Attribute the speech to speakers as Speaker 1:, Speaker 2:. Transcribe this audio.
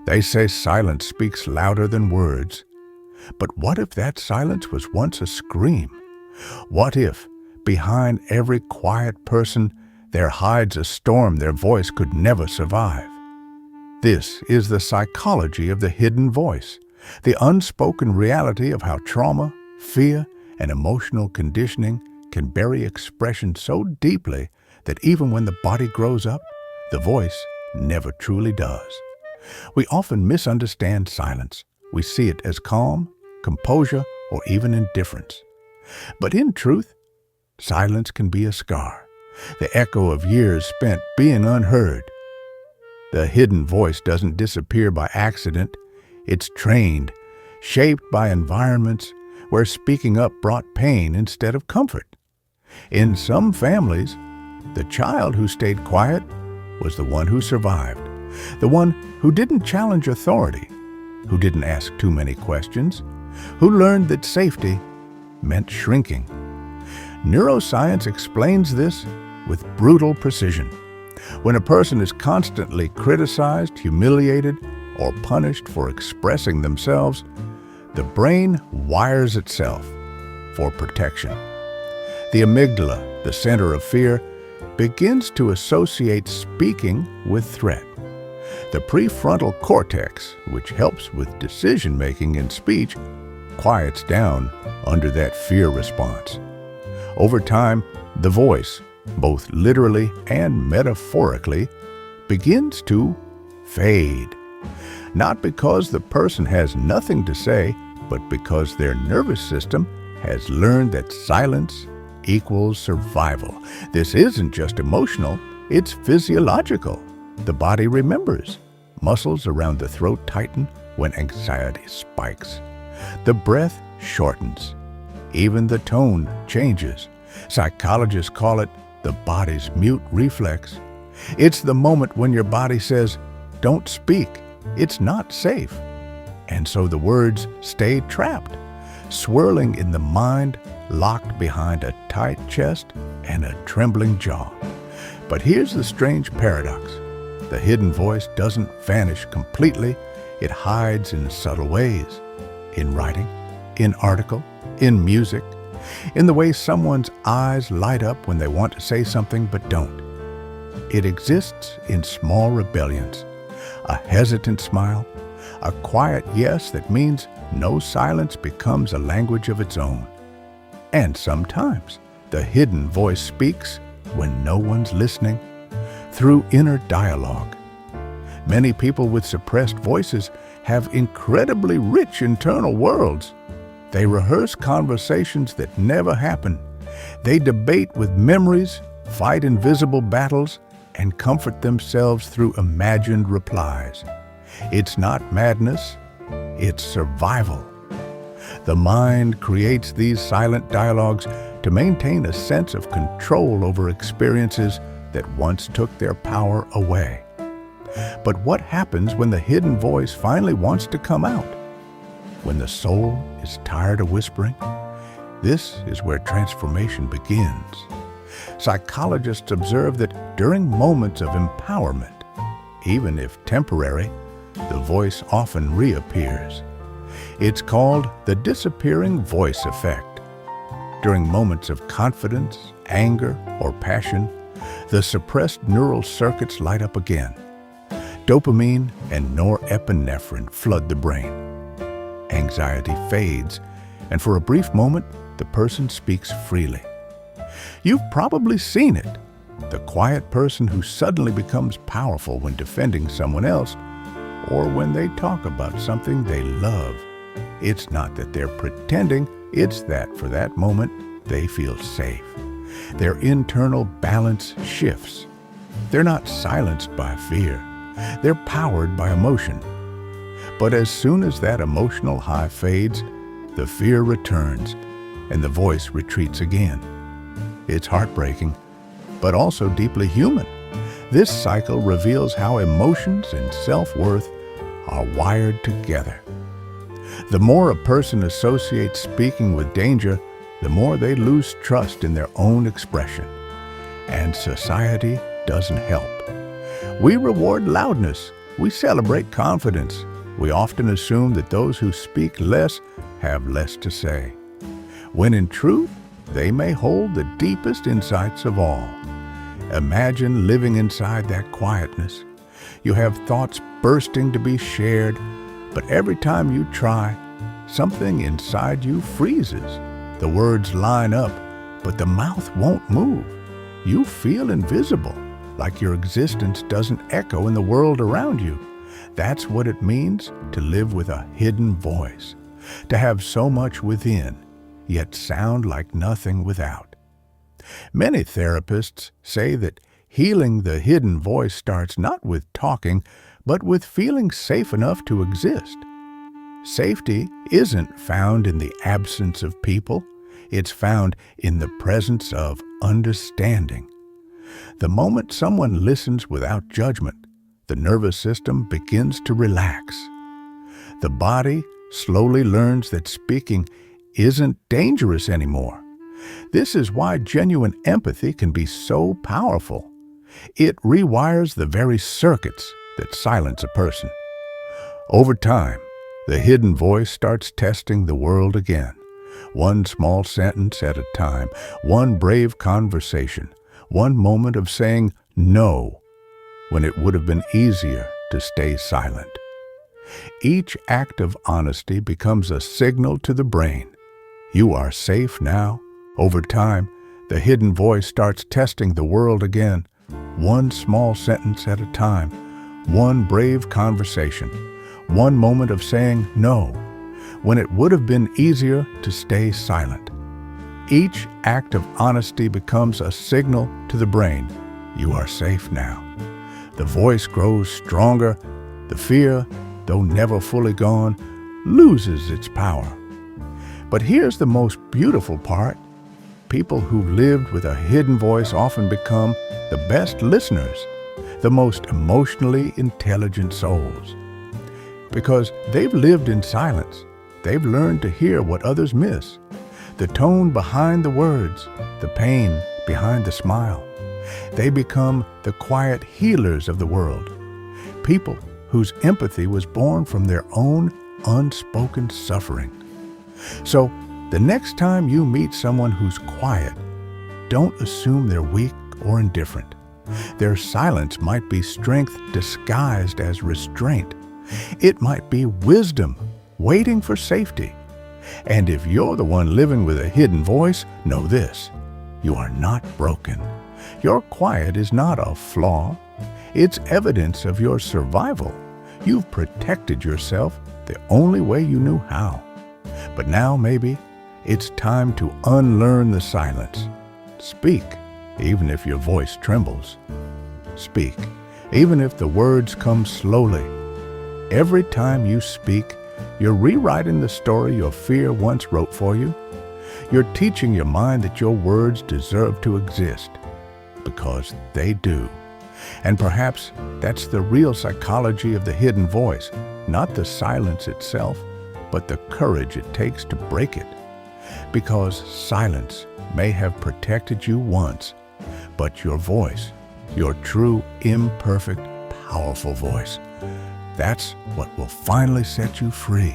Speaker 1: They say silence speaks louder than words. But what if that silence was once a scream? What if, behind every quiet person, there hides a storm their voice could never survive? This is the psychology of the hidden voice, the unspoken reality of how trauma, fear, and emotional conditioning can bury expression so deeply that even when the body grows up, the voice never truly does. We often misunderstand silence. We see it as calm, composure, or even indifference. But in truth, silence can be a scar, the echo of years spent being unheard. The hidden voice doesn't disappear by accident. It's trained, shaped by environments where speaking up brought pain instead of comfort. In some families, the child who stayed quiet was the one who survived, the one who didn't challenge authority, who didn't ask too many questions, who learned that safety meant shrinking. Neuroscience explains this with brutal precision. When a person is constantly criticized, humiliated, or punished for expressing themselves, the brain wires itself for protection. The amygdala, the center of fear, begins to associate speaking with threat. The prefrontal cortex, which helps with decision-making in speech, quiets down under that fear response. Over time, the voice, both literally and metaphorically, begins to fade. Not because the person has nothing to say, but because their nervous system has learned that silence equals survival. This isn't just emotional, it's physiological. The body remembers. Muscles around the throat tighten when anxiety spikes. The breath shortens. Even the tone changes. Psychologists call it the body's mute reflex. It's the moment when your body says, "Don't speak, it's not safe." And so the words stay trapped, swirling in the mind, locked behind a tight chest and a trembling jaw. But here's the strange paradox. The hidden voice doesn't vanish completely. It hides in subtle ways. In writing, in article, in music, in the way someone's eyes light up when they want to say something but don't. It exists in small rebellions, a hesitant smile, a quiet yes that means no silence becomes a language of its own. And sometimes the hidden voice speaks when no one's listening, through inner dialogue. Many people with suppressed voices have incredibly rich internal worlds. They rehearse conversations that never happen. They debate with memories, fight invisible battles, and comfort themselves through imagined replies. It's not madness, it's survival. The mind creates these silent dialogues to maintain a sense of control over experiences that once took their power away. But what happens when the hidden voice finally wants to come out? When the soul is tired of whispering? This is where transformation begins. Psychologists observe that during moments of empowerment, even if temporary, the voice often reappears. It's called the disappearing voice effect. During moments of confidence, anger, or passion, the suppressed neural circuits light up again. Dopamine and norepinephrine flood the brain. Anxiety fades, and for a brief moment, the person speaks freely. You've probably seen it, the quiet person who suddenly becomes powerful when defending someone else, or when they talk about something they love. It's not that they're pretending, it's that for that moment, they feel safe. Their internal balance shifts. They're not silenced by fear. They're powered by emotion. But as soon as that emotional high fades, the fear returns and the voice retreats again. It's heartbreaking, but also deeply human. This cycle reveals how emotions and self-worth are wired together. The more a person associates speaking with danger, the more they lose trust in their own expression. And society doesn't help. We reward loudness, We celebrate confidence. We often assume that those who speak less have less to say, when in truth, they may hold the deepest insights of all. Imagine living inside that quietness. You have thoughts bursting to be shared, but every time you try, something inside you freezes. The words line up, but the mouth won't move. You feel invisible, like your existence doesn't echo in the world around you. That's what it means to live with a hidden voice, to have so much within, yet sound like nothing without. Many therapists say that healing the hidden voice starts not with talking, but with feeling safe enough to exist. Safety isn't found in the absence of people. It's found in the presence of understanding. The moment someone listens without judgment, the nervous system begins to relax. The body slowly learns that speaking isn't dangerous anymore. This is why genuine empathy can be so powerful. It rewires the very circuits that silence a person. Over time, the hidden voice starts testing the world again. One small sentence at a time, one brave conversation, one moment of saying no when it would have been easier to stay silent. Each act of honesty becomes a signal to the brain. You are safe now. Over time, the hidden voice starts testing the world again, one small sentence at a time, one brave conversation, one moment of saying no, when it would have been easier to stay silent. Each act of honesty becomes a signal to the brain. You are safe now. The voice grows stronger. The fear, though never fully gone, loses its power. But here's the most beautiful part. People who lived with a hidden voice often become the best listeners, the most emotionally intelligent souls. Because they've lived in silence, they've learned to hear what others miss, the tone behind the words, the pain behind the smile. They become the quiet healers of the world, people whose empathy was born from their own unspoken suffering. So, the next time you meet someone who's quiet, don't assume they're weak or indifferent. Their silence might be strength disguised as restraint. It might be wisdom waiting for safety. And if you're the one living with a hidden voice, know this: you are not broken. Your quiet is not a flaw. It's evidence of your survival. You've protected yourself the only way you knew how. But now maybe it's time to unlearn the silence. Speak, even if your voice trembles. Speak, even if the words come slowly. Every time you speak, you're rewriting the story your fear once wrote for you. You're teaching your mind that your words deserve to exist, because they do. And perhaps that's the real psychology of the hidden voice, not the silence itself, but the courage it takes to break it. Because silence may have protected you once, but your voice, your true, imperfect, powerful voice, that's what will finally set you free.